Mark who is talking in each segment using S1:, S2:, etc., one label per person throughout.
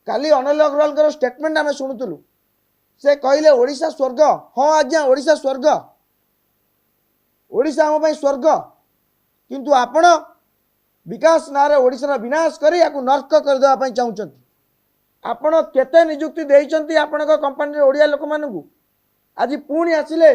S1: काली Anil Agarwal statement आम शुणुलु से कहले ओडिशा स्वर्ग। हाँ आज्ञा ओडिशा स्वर्ग, ओडिशा आम स्वर्ग, किंतु आपण विकास ना ओडिशार विनाश करी या नर्क करदेवाई चाहते। आपण केते निजुक्ति देइचंती आपण कंपनी ओडिया लोक मानू आज पुणी आसिले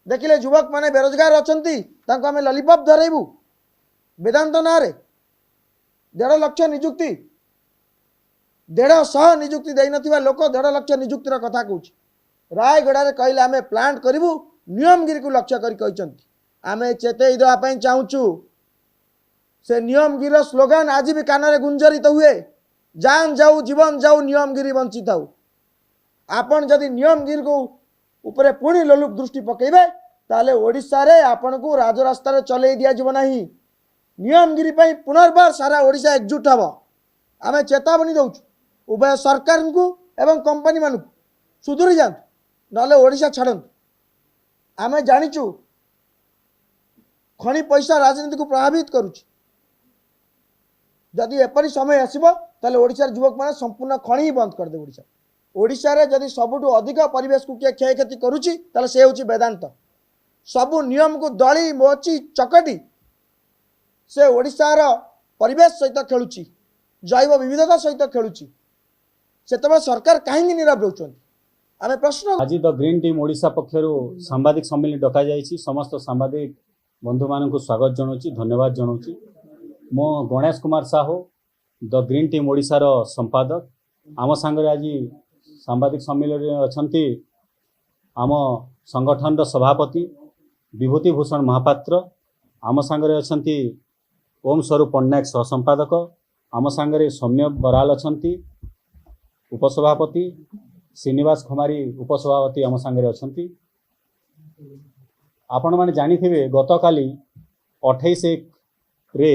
S1: देखिले युवक माने बेरोजगार अछंती तांको आमे लॉलीपॉप धरेबू वेदांत ना रे 1.5 लाख निजुक्ति 150 निजुक्ति देई नथिबा लोक 1.5 लाख निजुक्तिर कथा कहूछि। रायगड़ा रे कहले आमे प्लांट करिवु नियमगिरी को लक्ष्य करी कहचंती आमे चेतई देवा पई चाहूछु। से नियमगिरी स्लोगान आज भी कान रे गुंजरित हुए, जान जाऊ जीवन जाऊ नियमगिरी बंची थाऊ। आपण जदि नियमगिरी को उपरे पुणी लोलुप दृष्टि पकेबे ताले ओडिशा रे आपण को राजरास्ता रे चले दिया जीव नाही। नियमगिरी पई पुनर्बार सारा ओडिशा एकजुट हबो। आमे चेतावनी दउछु उभय सरकार को एवं कंपनी मानू सुधुरी जान नले ओडिशा छाड़न। आमे जानिचु खनि पैसा राजनीति को प्रभावित करूछि। जदि एपरी समय आसीबो ताले ओडिशार युवक माने संपूर्ण खनि ही बंद कर दे। ओडिशा रे जदि सबुठु अधिक परिवेश को किए क्षयक्षति करुछि ताले से होछि वेदांत। सबु नियम को दली मोची चकटी से ओडिशार परिवेश सहित खेलुछि, जैव विविधता सहित खेलुछि। सेतबे सरकार काहेकि नीरव रहउछन आमे प्रश्न।
S2: आज द ग्रीन टीम ओडिशा पक्षरु सांबादिक सम्मेलन डका जाइछि। समस्त सांबादिक बंधु मानकु स्वागत जनाउछि, धन्यवाद जनाउछि। मो Ganesh Kumar Sahu the green team ओडिशार संपादक। आम सांगरे आज सांबादिक सम्मेलन रे अछंती आम संगठन सभापति विभूति भूषण महापात्र, आम सांगरे अछंती ओम स्वरूप पट्टनायक सह संपादक, आम सांगरे सौम्य बराल अछंती उपसभापति, श्रीनिवास खमारी उपसभापति आम सांगरे अछंती। आपण माने जानिथिबे गत काली 28 रे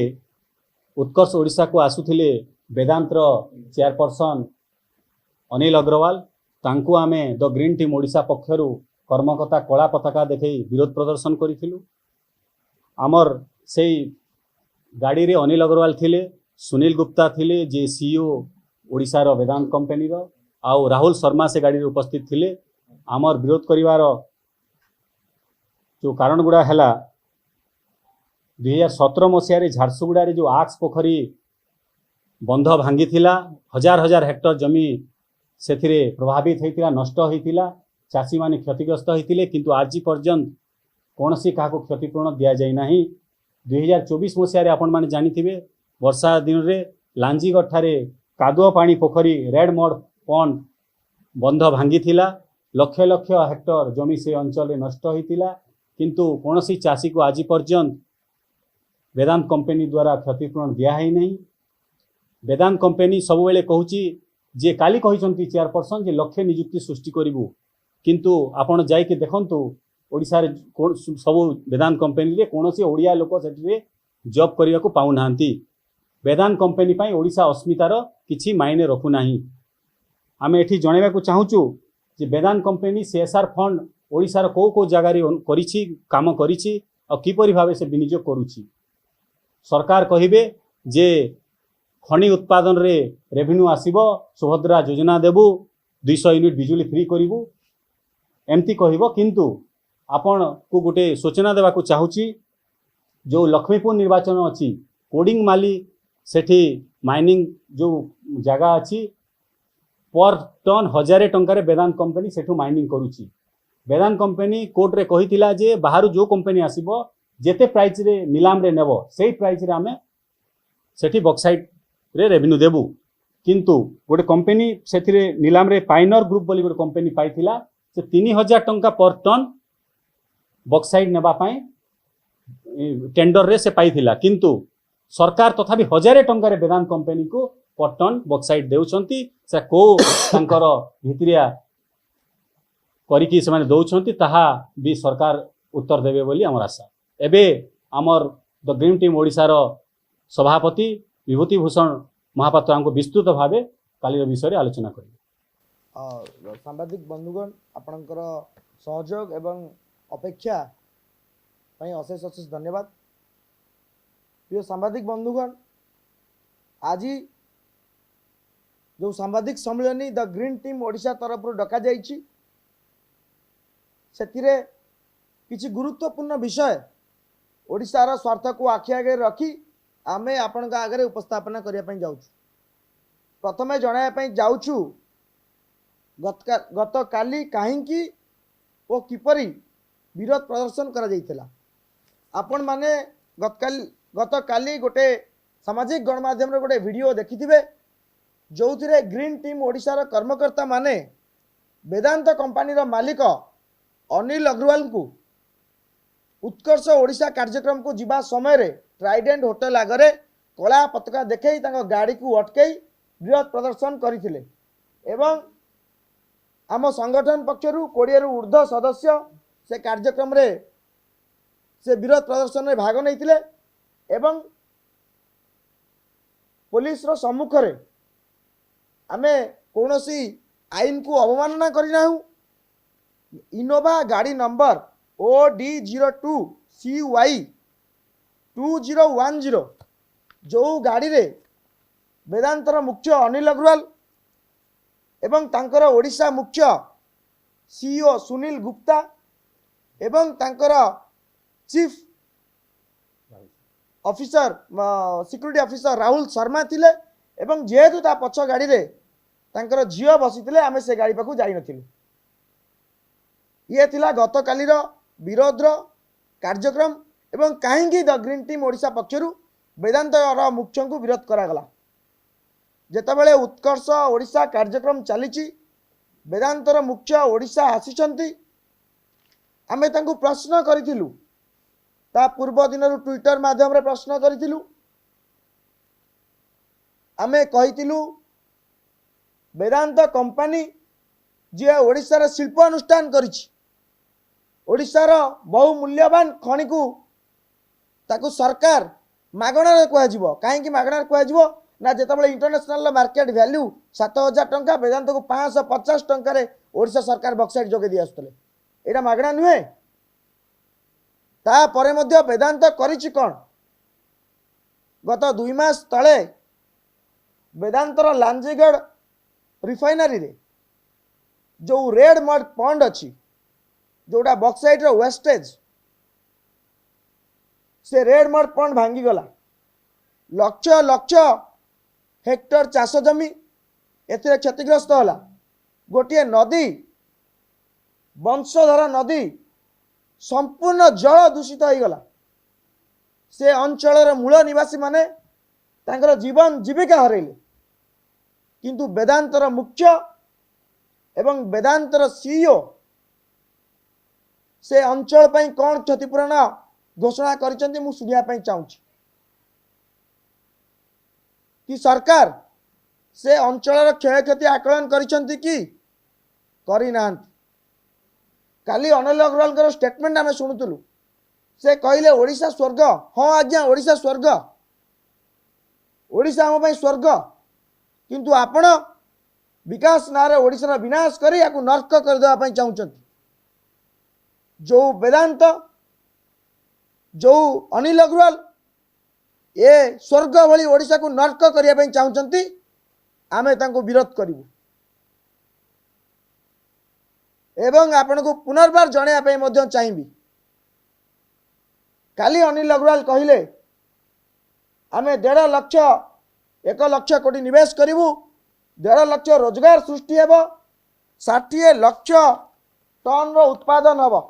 S2: उत्कर्ष ओडिशा को आसुथिले वेदांतर चेयरपर्सन अनिल अग्रवाल। तांकु आमे द ग्रीन टीम ओडिशा पक्षरु कर्मकर्ता कला पताका देखै विरोध प्रदर्शन करिथिलु। आमर सेई गाड़ी रे अनिल अग्रवाल थिले, सुनील गुप्ता थिले जे सीईओ ओडिशा रो वेदांत कंपनी रो, आउ राहुल शर्मा से गाड़ी रे उपस्थित थिले। आमर विरोध करिवार जो कारण गुड़ा हैला 2017 मसीह रे झारसुगुड़ा रे जो आक्स पोखरी बंध भांगी थिला, हजार हजार हेक्टर जमी से प्रभावित होता नष्ट होता, चाषी माने क्षतिग्रस्त होते, किंतु आज पर्यंत कौन सी क्या क्षतिपूरण दि जाए ना। 2024 मसीह आपण माने जानिथिबे वर्षा दिन रे लांजीगढ़ ठारे कादुआ पानी पोखरी रेड मड पंड बंध भांगी थिला, लक्ष लक्ष हेक्टर जमी से अंचल रे नष्ट होता, किंतु कौन सी चाषी को आज पर्यंत वेदांत कंपनी द्वारा क्षतिपूरण दिया ही नहीं। वेदांत कंपनी सब बेले कहूची जे काली कहिसंती चेयरपर्सन जे लक्ष्य नियुक्ति सृष्टि करिवु, किंतु आपण जाई के देखंतु ओडिसा रे सब वेदांत कंपनी रे कोनोसी ओडिया लोक सेठी जॉब करिया को पाउ नांती। वेदांत कंपनी पई ओडिशा अस्मितार किछि मायने रखु नाही। आमे एठी जणेबा को चाहूचु जे वेदांत कंपनी सीएसआर फंड ओडिसा रो को जगह रे करिछि काम करिछि आ किपरि भाबे से विनियोग करूछि। सरकार कहिबे जे खनि उत्पादन रे रेवेन्यू आसीबो, सुभद्रा योजना देबू, 200 यूनिट बिजुली फ्री करिवु एमती कहिबो, किंतु आपण को गोटे सूचना देवा को चाहूची जो लक्ष्मीपुर निर्वाचन अछि कोडिंग माली सेठी माइनिंग जो जगह अछि पर टन 1000 टंका रे वेदांत कंपनी सेठू माइनिंग करूची। वेदांत कंपनी कोर्ट रे कहितिला जे बाहर जो कंपनी आसीबो जेते प्राइस रे नीलाम रे नेबो सेही प्राइस रे आमे सेठी बॉक्साइट रे रेवेन्यू देबू, किंतु गोटे कंपनी सेथिरे नीलाम रे पाइनर ग्रुप बोली गोटे कंपनी पाइथिला से 3000 टंका पर टन बॉक्साइट नेबा पई टेंडर रे से पाइथिला, किंतु सरकार तथापि 1000 टंका रे वेदांत कंपनी को पर टन बॉक्साइट देउछंती। से को तांकर भितरिया करिकि से माने दउछंती ताहा भी सरकार उत्तर देबे बोली हमर आशा। एबे हमर द ग्रीन टीम ओडिसा रो सभापति विभूति भूषण महापात्र हमको विस्तृत भावे कालीर विषय आलोचना करेंगे।
S1: सांबादिक बंधुगण आपणकर सहयोग एवं अपेक्षा पई अशेष अशेष धन्यवाद। प्रिय सांबादिक बंधुगण आज जो सांबादिक सम्मेलन द ग्रीन टीम ओडिशा तरफ डका जाइछि सेतिरे किछि गुरुत्वपूर्ण विषय ओडिशार स्वार्थ को आखि आगे रखी आमे आपनका आगे उपस्थापना करिया पई जाउछु। प्रथमे जणाया पई जाउछु गत काली काहींकी ओ किपरि विरोध प्रदर्शन करा जाइथिला। आपण माने गत काली गोटे सामाजिक गणमाध्यम रे गोटे वीडियो देखिथिबे जो थिरे ग्रीन टीम ओडिशार कर्मकर्ता माने वेदांत कंपनी रो मालिक अनिल अग्रवाल को उत्कर्ष ओडिशा कार्यक्रम को जिबा समय रे ट्राइडेंट होटल आगरे कला पताका देखई तांको गाड़ी को अटकई विरोध प्रदर्शन करथिले एवं आम संगठन पक्षरु 20 रु ऊर्ध्व सदस्य से कार्यक्रम रे से विरोध प्रदर्शन में भाग नहीं एवं पुलिस रो सम्मुख रे आमे कौनसी आईन को अवमानना करना इनोवा गाड़ी नंबर OD02 CY 2010 जो गाड़ी रे वेदांतर मुख्य अनिल अग्रवाल एवं तांकर ओडिशा मुख्य CEO सुनील गुप्ता एवं तांकर chief officer security officer Rahul Sharma थिले एवं जेहेतु ता पछ गाड़ी रे तांकर झियो बसिथिले आमे से गाड़ी पाखु जाई नथिलु। ये थिला गत काली रो विरोध रो कार्यक्रम एवं काहेंगी द ग्रीन टीम ओडिशा पक्षरु वेदांत रो मुख्य को विरोध करा गला। जेतबेले उत्कर्ष ओडिशा कार्यक्रम चलीची वेदांत रो मुख्य ओडिशा आसीचंती आमे तांको प्रश्न करिथिलु ता पूर्व दिन रु ट्विटर माध्यम रे प्रश्न करिथिलु आमे कहिथिलु वेदांत कंपनी जे ओडिशा रे शिल्प अनुष्ठान करिछि ओडिशा रो बहुमूल्यवान खनि को ताकू सरकार मागणा रे कहै जिवो काहे कि मागणा रे कहै जिवो ना जेतबेले इंटरनेशनल मार्केट वैल्यू 7000 टंका वेदांत को 550 टंका रे ओडिशा सरकार बक्साइट जोगे दि आस्तले एटा मागणा नुहे ता परे मध्य वेदांत करिछि कोन गत 2 मास तळे वेदांतर लांजीगढ़ रिफाइनरी रे जो रेड मड पॉन्ड अच्छी जोटा बक्साइट रो वेस्टेज से रेड मड पॉन्ड भांगी गला लक्ष लक्ष हेक्टर चाष जमी एथिरे क्षतिग्रस्त होला गोटे नदी वंशधर नदी संपूर्ण जल दूषित हो गला से अंचल मूल निवासी माने तांकर जीवन जीविका हरैले किंतु वेदांतर मुख्य एवं वेदांतर CEO से अंचल पई कौन क्षतिपूरण घोषणा करिसेंती मु सुनिया पई चाहूची कि सरकार से अंचल क्षय क्षति आकलन करिसेंती कि करि नांती। काली अनिल अग्रवाल स्टेटमेंट आमे सुनुतलु से कहले ओडिशा स्वर्ग हाँ आज्ञा ओडिशा स्वर्ग ओडिशा हम पई स्वर्ग किंतु आपण विकास नारे ओडिशा विनाश करी याकू नर्क कर देवा पई चाहुचंती। जो वेदांत जो अनिल अग्रवाल ए स्वर्ग भली ओडिशा को नर्क करिया पई चाहुचंती आमे तांको विरोध करिवु एवं आपण को पुनर्बार जणया पई मध्य चाहिबी। काली अनिल अग्रवाल कहिले आमे 1.5 लाख 1 लाख कोटी निवेश करिवु 1.5 लाख रोजगार सृष्टि हेबो 60 लाख टन रो उत्पादन हेबो।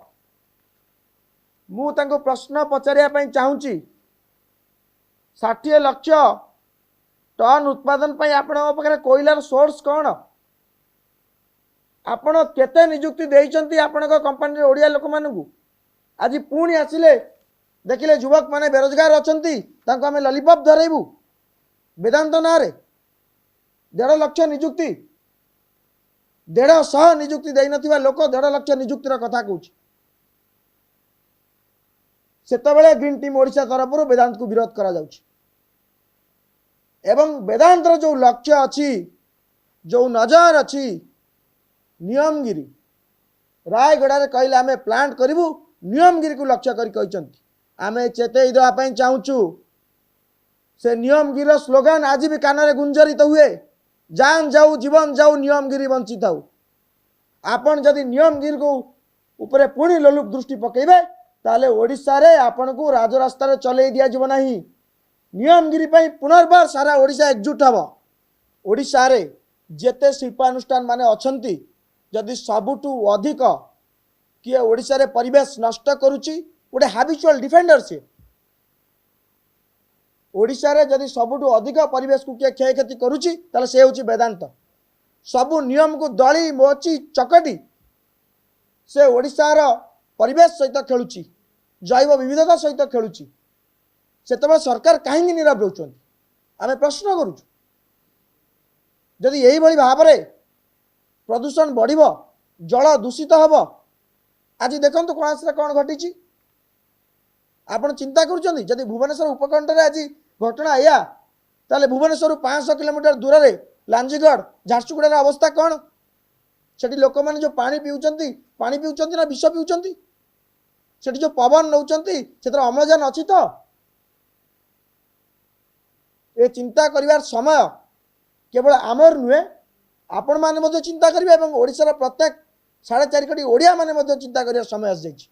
S1: मु तांको प्रश्न पचारिया पई चाहूची 60 लाख टन उत्पादन पई आपण पाखरे कोइलार सोर्स कोन आपण केते नियुक्ति देइचंती आपण को कंपनी रे ओडिया लोक मानकू आज पुणी आसिले देखिले युवक माने बेरोजगार अछंती तांको हमें लॉलीपॉप धरेबू वेदांत ना रे 1.5 लाख नियुक्ति 150 नियुक्ति देई नथिबा लोक 1.5 लाख नियुक्तिर कथा कहूची सेतबेले ग्रीन टीम ओडिशा तरफ वेदांत को विरोध करा जाउची एवं वेदांत जो लक्ष्य अच्छी जो नजर अच्छी नियमगिरी रायगड़ा कहले आमे प्लांट करिवु नियमगिरी को लक्ष्य करी आमे चेतई देवाई चाहूँ से नियमगिरी स्लोगान आज भी कान में गुंजरित हुए जान जाऊ जीवन जाऊ नियमगिरी बंची थाऊ आपण जदि नियमगिरी को ऊपर पुणी लोलुप दृष्टि पकेबे ताले ओडिशा रे आपण को राजरास्ता रे चले दिया जीव नहीं नियमगिरी पई पुनर्बार सारा ओडिशा एकजुट हबो ओडिशा रे जेते शिल्पानुष्ठान माने अछंती जदि सबुठु अधिक किए ओडिशा रे परिवेश नष्ट करूची गोटे हाबिचुअल डिफेंडर से ओडिशा रे जदि सबुठु अधिक परिवेश को किए क्षयक्षति करूची ताले से होची वेदांत सबु नियम को दली मोची चकटी से ओडिशार परिवेश सहित खेलुची जैव विविधता सहित खेलुची से सरकार कहीं नीरव रोचन आम प्रश्न करुचु जदि यही भली भाव में प्रदूषण बढ़ जल दूषित हम आज देखो कौन कौन घटी आप चिंता करुँच भुवनेश्वर उपकंठे आज घटना या ताले भुवनेश्वर 500 किलोमीटर दूर में लांजीगढ़ झारसुगुड़ार अवस्था कौन से लोक मैंने जो पानी पीउछंती ना विष पीउछंती से जो पवन नौचंती से अम्लजान अच्छी तो ये चिंता करिवार समय केवल आमर नुहे आपण माने चिंता करेंगे और ओडिशार प्रत्येक 4.5 कोटी ओडिया माने चिंता करिवार समय आस जाइछि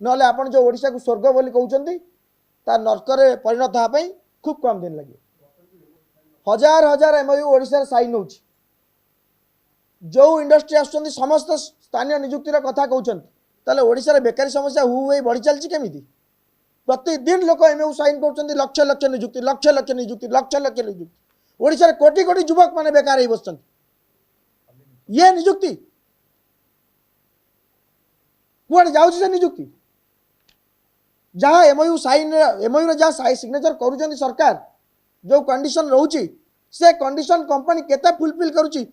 S1: नले आपण जो ओडिशा को स्वर्ग बोली कहउछंती ता नरकरे परिणत होगा खूब कम दिन लगे हजार हजार एमओयू ओडिशा साइन होछि जो इंडस्ट्री आसुचंती समस्त स्थानीय नियुक्तिर कथा कहउछंती ताले ओडिशा रे बेकारी समस्या हुई बढ़ी चलछि केमिति प्रतिदिन लोक एमओयू साइन करछंती लक्ष लक्ष नियुक्ति लक्ष लक्ष नियुक्ति लक्ष लक्ष नियुक्ति ओडिशा रे कोटी कोटी युवक माने बेकार हो बसछंती ये नियुक्ति कुआडे जाउछि से नियुक्ति जहाँ एमओयू साइन एमओयू रे जहाँ सिग्नेचर करूछंती सरकार जो कंडीशन रोची से कंडीशन कंपनी केते फुलफिल करूची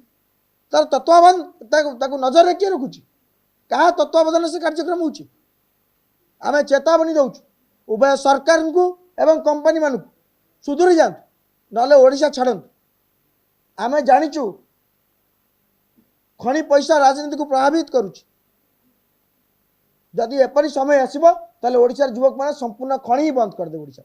S1: तार तत्वावधान नजर रे किए रखुची क्या तत्वावधान से कार्यक्रम होची आमे चेतावनी दउछु उभय सरकार को एवं कंपनी मान सुधुरी जातु नले ओडिशा छाड़तु आमे जानिचु खनि पैसा राजनीति को प्रभावित करुची जदि एपरी समय आसीबो ताले ओडिशा युवक माने संपूर्ण खनि ही बंद कर दे ओडिशा